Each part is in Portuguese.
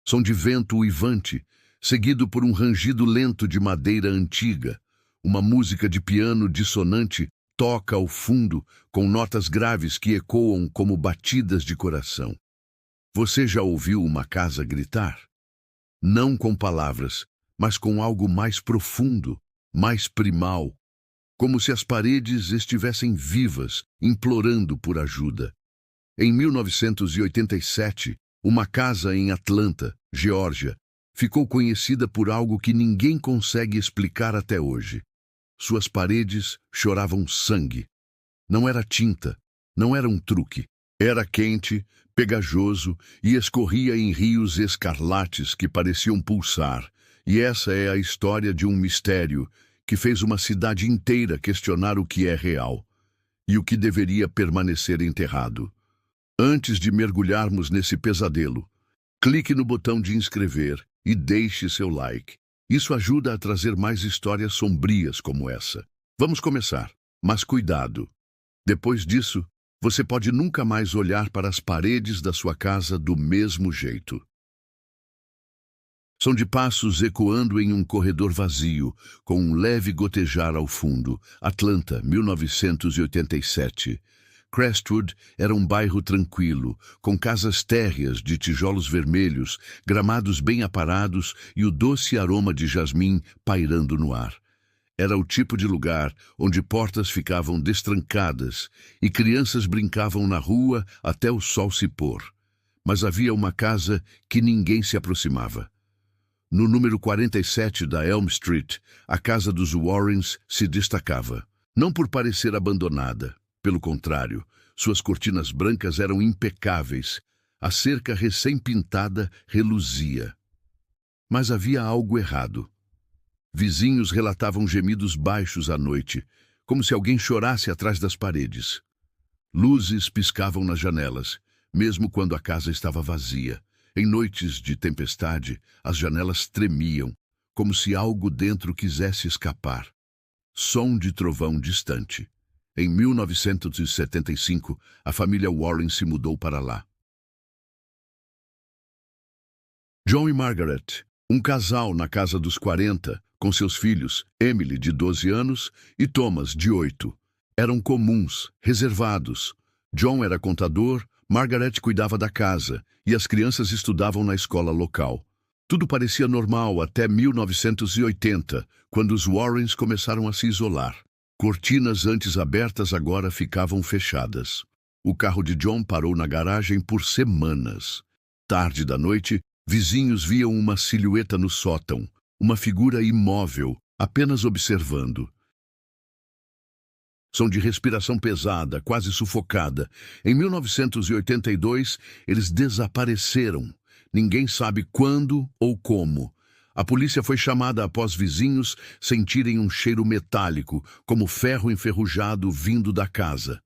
Som de vento uivante, seguido por um rangido lento de madeira antiga. Uma música de piano dissonante toca ao fundo, com notas graves que ecoam como batidas de coração. Você já ouviu uma casa gritar? Não com palavras, mas com algo mais profundo, mais primal, como se as paredes estivessem vivas, implorando por ajuda. Em 1987, uma casa em Atlanta, Geórgia, ficou conhecida por algo que ninguém consegue explicar até hoje. Suas paredes choravam sangue. Não era tinta, não era um truque. Era quente, pegajoso e escorria em rios escarlates que pareciam pulsar. E essa é a história de um mistério que fez uma cidade inteira questionar o que é real e o que deveria permanecer enterrado. Antes de mergulharmos nesse pesadelo, clique no botão de inscrever e deixe seu like. Isso ajuda a trazer mais histórias sombrias como essa. Vamos começar, mas cuidado. Depois disso, você pode nunca mais olhar para as paredes da sua casa do mesmo jeito. Som de passos ecoando em um corredor vazio, com um leve gotejar ao fundo. Atlanta, 1987. Crestwood era um bairro tranquilo, com casas térreas de tijolos vermelhos, gramados bem aparados e o doce aroma de jasmim pairando no ar. Era o tipo de lugar onde portas ficavam destrancadas e crianças brincavam na rua até o sol se pôr. Mas havia uma casa que ninguém se aproximava. No número 47 da Elm Street, a casa dos Warrens se destacava. Não por parecer abandonada. Pelo contrário, suas cortinas brancas eram impecáveis. A cerca recém-pintada reluzia. Mas havia algo errado. Vizinhos relatavam gemidos baixos à noite, como se alguém chorasse atrás das paredes. Luzes piscavam nas janelas, mesmo quando a casa estava vazia. Em noites de tempestade, as janelas tremiam, como se algo dentro quisesse escapar. Som de trovão distante. Em 1975, a família Warren se mudou para lá. John e Margaret, um casal na casa dos 40, com seus filhos, Emily, de 12 anos, e Thomas, de 8. Eram comuns, reservados. John era contador, Margaret cuidava da casa, e as crianças estudavam na escola local. Tudo parecia normal até 1980, quando os Warrens começaram a se isolar. Cortinas antes abertas agora ficavam fechadas. O carro de John parou na garagem por semanas. Tarde da noite, vizinhos viam uma silhueta no sótão, uma figura imóvel, apenas observando. Som de respiração pesada, quase sufocada. Em 1982, eles desapareceram. Ninguém sabe quando ou como. A polícia foi chamada após vizinhos sentirem um cheiro metálico, como ferro enferrujado vindo da casa.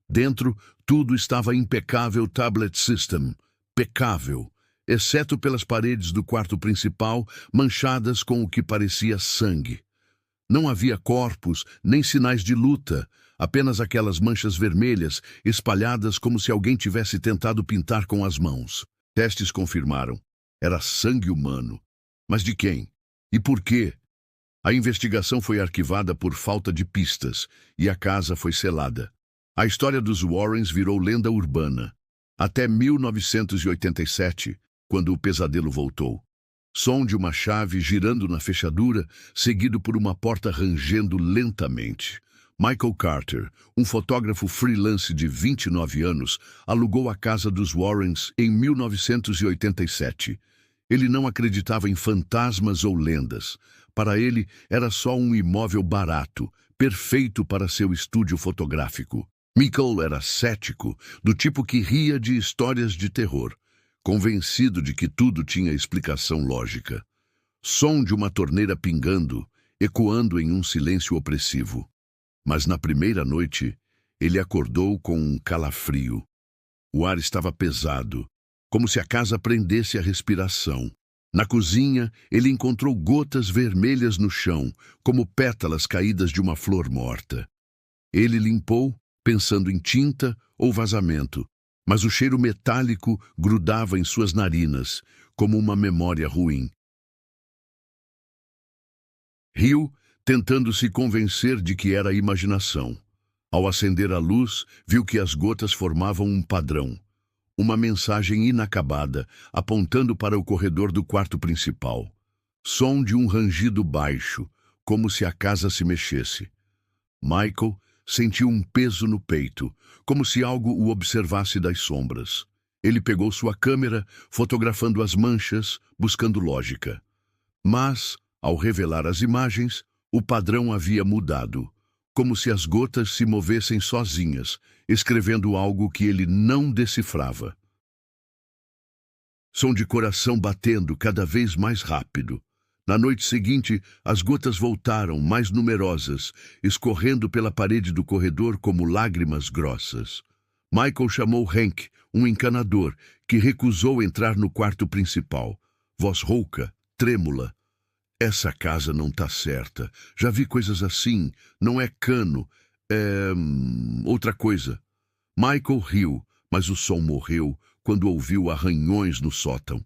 Dentro, tudo estava impecável tablet system. Pecável, exceto pelas paredes do quarto principal, manchadas com o que parecia sangue. Não havia corpos, nem sinais de luta, apenas aquelas manchas vermelhas espalhadas como se alguém tivesse tentado pintar com as mãos. Testes confirmaram. Era sangue humano. Mas de quem? E por quê? A investigação foi arquivada por falta de pistas e a casa foi selada. A história dos Warrens virou lenda urbana. Até 1987, quando o pesadelo voltou. Som de uma chave girando na fechadura, seguido por uma porta rangendo lentamente. Michael Carter, um fotógrafo freelance de 29 anos, alugou a casa dos Warrens em 1987. Ele não acreditava em fantasmas ou lendas. Para ele, era só um imóvel barato, perfeito para seu estúdio fotográfico. Michael era cético, do tipo que ria de histórias de terror, convencido de que tudo tinha explicação lógica. Som de uma torneira pingando, ecoando em um silêncio opressivo. Mas na primeira noite, ele acordou com um calafrio. O ar estava pesado, como se a casa prendesse a respiração. Na cozinha, ele encontrou gotas vermelhas no chão, como pétalas caídas de uma flor morta. Ele limpou, pensando em tinta ou vazamento, mas o cheiro metálico grudava em suas narinas, como uma memória ruim. Riu, tentando se convencer de que era imaginação. Ao acender a luz, viu que as gotas formavam um padrão. Uma mensagem inacabada, apontando para o corredor do quarto principal. Som de um rangido baixo, como se a casa se mexesse. Michael sentiu um peso no peito, como se algo o observasse das sombras. Ele pegou sua câmera, fotografando as manchas, buscando lógica. Mas, ao revelar as imagens, o padrão havia mudado, como se as gotas se movessem sozinhas, escrevendo algo que ele não decifrava. Som de coração batendo cada vez mais rápido. Na noite seguinte, as gotas voltaram, mais numerosas, escorrendo pela parede do corredor como lágrimas grossas. Michael chamou Hank, um encanador, que recusou entrar no quarto principal. Voz rouca, trêmula. Essa casa não tá certa. Já vi coisas assim. Não é cano. É... outra coisa. Michael riu, mas o som morreu quando ouviu arranhões no sótão.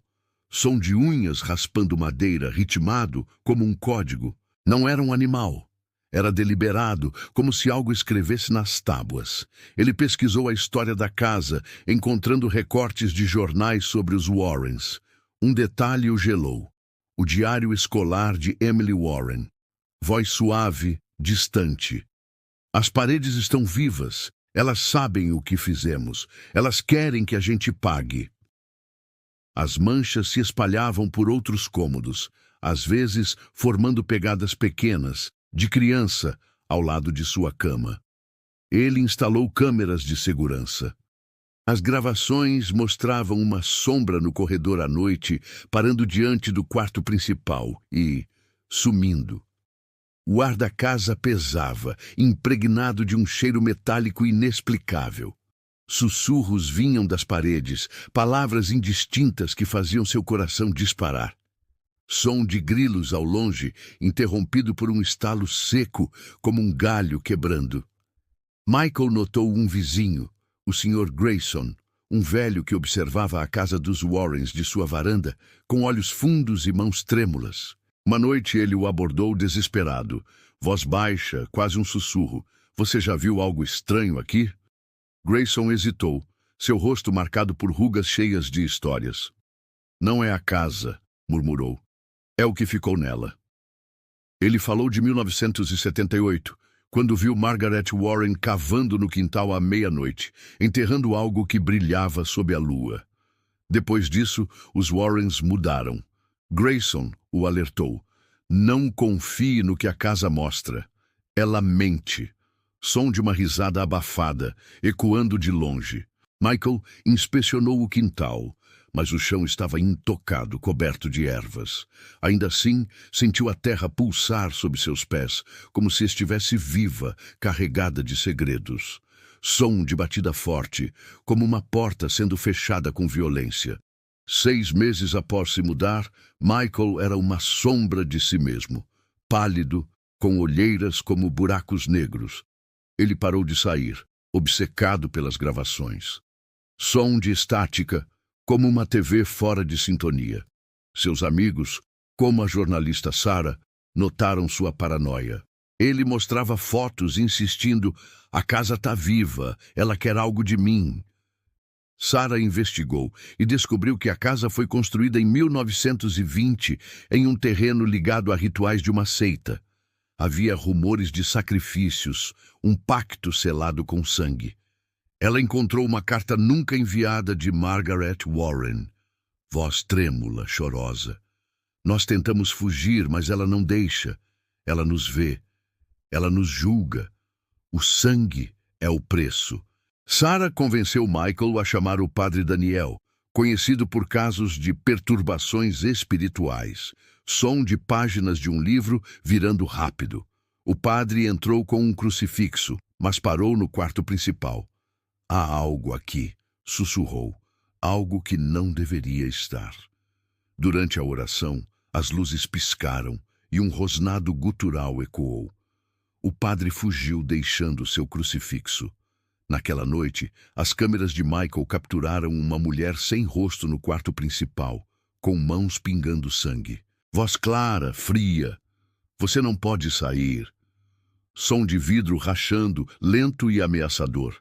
Som de unhas raspando madeira, ritmado como um código. Não era um animal. Era deliberado, como se algo escrevesse nas tábuas. Ele pesquisou a história da casa, encontrando recortes de jornais sobre os Warrens. Um detalhe o gelou. O diário escolar de Emily Warren. Voz suave, distante. As paredes estão vivas. Elas sabem o que fizemos. Elas querem que a gente pague. As manchas se espalhavam por outros cômodos, às vezes formando pegadas pequenas, de criança, ao lado de sua cama. Ele instalou câmeras de segurança. As gravações mostravam uma sombra no corredor à noite, parando diante do quarto principal e sumindo. O ar da casa pesava, impregnado de um cheiro metálico inexplicável. Sussurros vinham das paredes, palavras indistintas que faziam seu coração disparar. Som de grilos ao longe, interrompido por um estalo seco, como um galho quebrando. Michael notou um vizinho, o Sr. Grayson, um velho que observava a casa dos Warrens de sua varanda, com olhos fundos e mãos trêmulas. Uma noite ele o abordou desesperado, voz baixa, quase um sussurro. "Você já viu algo estranho aqui?" Grayson hesitou, seu rosto marcado por rugas cheias de histórias. "Não é a casa", murmurou. "É o que ficou nela." Ele falou de 1978, quando viu Margaret Warren cavando no quintal à meia-noite, enterrando algo que brilhava sob a lua. Depois disso, os Warrens mudaram. Grayson o alertou. "Não confie no que a casa mostra. Ela mente." Som de uma risada abafada, ecoando de longe. Michael inspecionou o quintal, mas o chão estava intocado, coberto de ervas. Ainda assim, sentiu a terra pulsar sob seus pés, como se estivesse viva, carregada de segredos. Som de batida forte, como uma porta sendo fechada com violência. 6 meses após se mudar, Michael era uma sombra de si mesmo, pálido, com olheiras como buracos negros. Ele parou de sair, obcecado pelas gravações. Som de estática, como uma TV fora de sintonia. Seus amigos, como a jornalista Sarah, notaram sua paranoia. Ele mostrava fotos insistindo: "A casa tá viva, ela quer algo de mim." Sarah investigou e descobriu que a casa foi construída em 1920 em um terreno ligado a rituais de uma seita. Havia rumores de sacrifícios, um pacto selado com sangue. Ela encontrou uma carta nunca enviada de Margaret Warren. Voz trêmula, chorosa. "Nós tentamos fugir, mas ela não deixa. Ela nos vê. Ela nos julga. O sangue é o preço." Sarah convenceu Michael a chamar o padre Daniel, conhecido por casos de perturbações espirituais. Som de páginas de um livro virando rápido. O padre entrou com um crucifixo, mas parou no quarto principal. "Há algo aqui", sussurrou. "Algo que não deveria estar." Durante a oração, as luzes piscaram e um rosnado gutural ecoou. O padre fugiu, deixando seu crucifixo. Naquela noite, as câmeras de Michael capturaram uma mulher sem rosto no quarto principal, com mãos pingando sangue. Voz clara, fria. Você não pode sair. Som de vidro rachando, lento e ameaçador.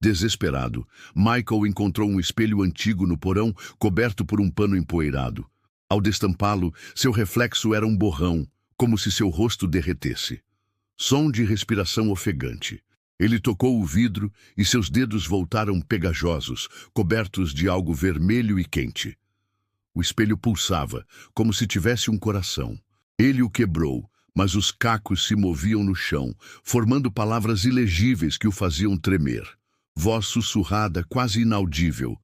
Desesperado, Michael encontrou um espelho antigo no porão, coberto por um pano empoeirado. Ao destampá-lo, seu reflexo era um borrão, como se seu rosto derretesse. Som de respiração ofegante. Ele tocou o vidro e seus dedos voltaram pegajosos, cobertos de algo vermelho e quente. O espelho pulsava, como se tivesse um coração. Ele o quebrou, mas os cacos se moviam no chão, formando palavras ilegíveis que o faziam tremer. Voz sussurrada, quase inaudível.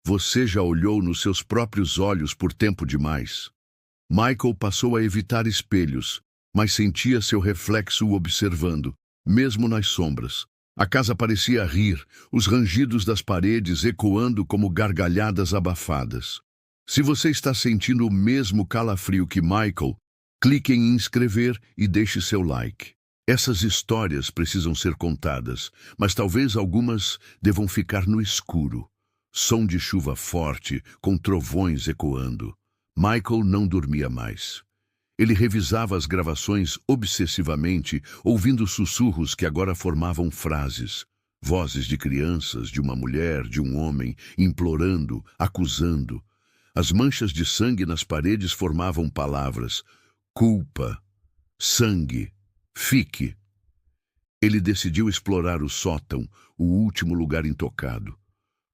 Você já olhou nos seus próprios olhos por tempo demais. Michael passou a evitar espelhos, mas sentia seu reflexo o observando, mesmo nas sombras. A casa parecia rir, os rangidos das paredes ecoando como gargalhadas abafadas. Se você está sentindo o mesmo calafrio que Michael, clique em inscrever e deixe seu like. Essas histórias precisam ser contadas, mas talvez algumas devam ficar no escuro. Som de chuva forte, com trovões ecoando. Michael não dormia mais. Ele revisava as gravações obsessivamente, ouvindo sussurros que agora formavam frases. Vozes de crianças, de uma mulher, de um homem, implorando, acusando. As manchas de sangue nas paredes formavam palavras. Culpa. Sangue. Fique. Ele decidiu explorar o sótão, o último lugar intocado.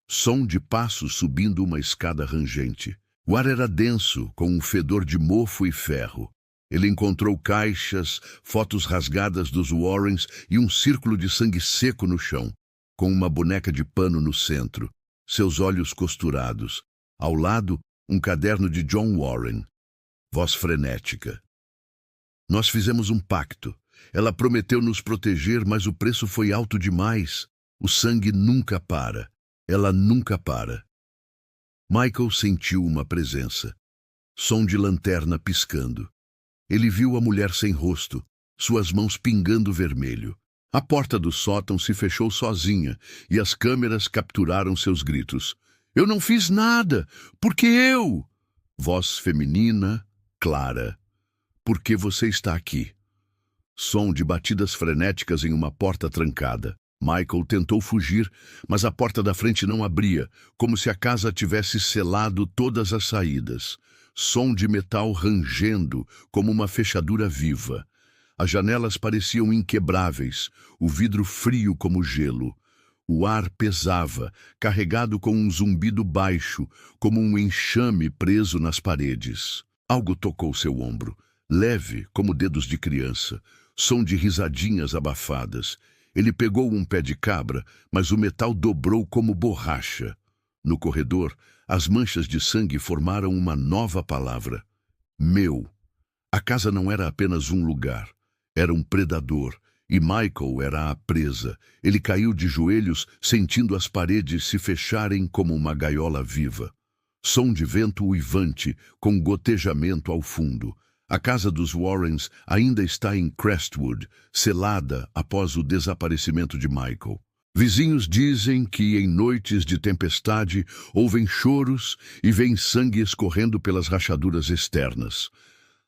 Som de passos subindo uma escada rangente. O ar era denso, com um fedor de mofo e ferro. Ele encontrou caixas, fotos rasgadas dos Warrens e um círculo de sangue seco no chão, com uma boneca de pano no centro, seus olhos costurados. Ao lado, um caderno de John Warren. Voz frenética. Nós fizemos um pacto. Ela prometeu nos proteger, mas o preço foi alto demais. O sangue nunca para. Ela nunca para. Michael sentiu uma presença. Som de lanterna piscando. Ele viu a mulher sem rosto, suas mãos pingando vermelho. A porta do sótão se fechou sozinha e as câmeras capturaram seus gritos. Eu não fiz nada! Porque eu! Voz feminina, clara. Por que você está aqui? Som de batidas frenéticas em uma porta trancada. Michael tentou fugir, mas a porta da frente não abria, como se a casa tivesse selado todas as saídas. Som de metal rangendo, como uma fechadura viva. As janelas pareciam inquebráveis, o vidro frio como gelo. O ar pesava, carregado com um zumbido baixo, como um enxame preso nas paredes. Algo tocou seu ombro, leve como dedos de criança. Som de risadinhas abafadas. Ele pegou um pé de cabra, mas o metal dobrou como borracha. No corredor, as manchas de sangue formaram uma nova palavra. Meu. A casa não era apenas um lugar. Era um predador, e Michael era a presa. Ele caiu de joelhos, sentindo as paredes se fecharem como uma gaiola viva. Som de vento uivante, com gotejamento ao fundo. A casa dos Warrens ainda está em Crestwood, selada após o desaparecimento de Michael. Vizinhos dizem que em noites de tempestade ouvem choros e veem sangue escorrendo pelas rachaduras externas.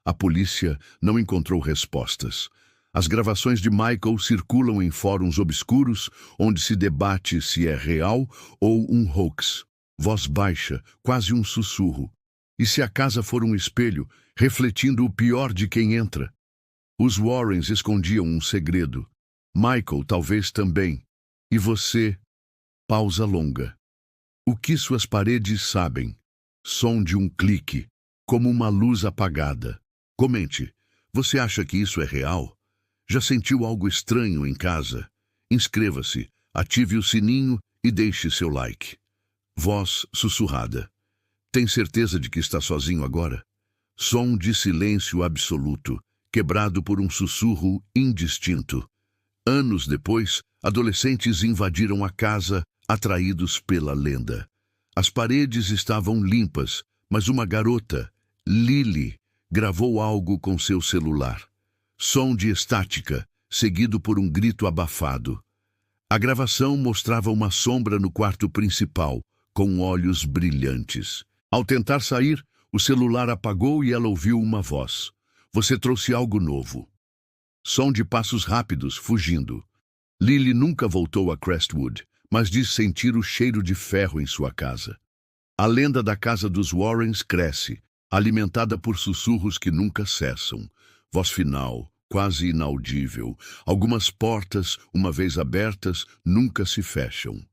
A polícia não encontrou respostas. As gravações de Michael circulam em fóruns obscuros, onde se debate se é real ou um hoax. Voz baixa, quase um sussurro. E se a casa for um espelho, refletindo o pior de quem entra? Os Warrens escondiam um segredo. Michael talvez também. E você? Pausa longa. O que suas paredes sabem? Som de um clique, como uma luz apagada. Comente. Você acha que isso é real? Já sentiu algo estranho em casa? Inscreva-se, ative o sininho e deixe seu like. Voz sussurrada. Tem certeza de que está sozinho agora? Som de silêncio absoluto, quebrado por um sussurro indistinto. Anos depois, adolescentes invadiram a casa, atraídos pela lenda. As paredes estavam limpas, mas uma garota, Lily, gravou algo com seu celular. Som de estática, seguido por um grito abafado. A gravação mostrava uma sombra no quarto principal, com olhos brilhantes. Ao tentar sair, O celular apagou e ela ouviu uma voz. Você trouxe algo novo. Som de passos rápidos, fugindo. Lily nunca voltou a Crestwood, mas diz sentir o cheiro de ferro em sua casa. A lenda da casa dos Warrens cresce, alimentada por sussurros que nunca cessam. Voz final, quase inaudível. Algumas portas, uma vez abertas, nunca se fecham.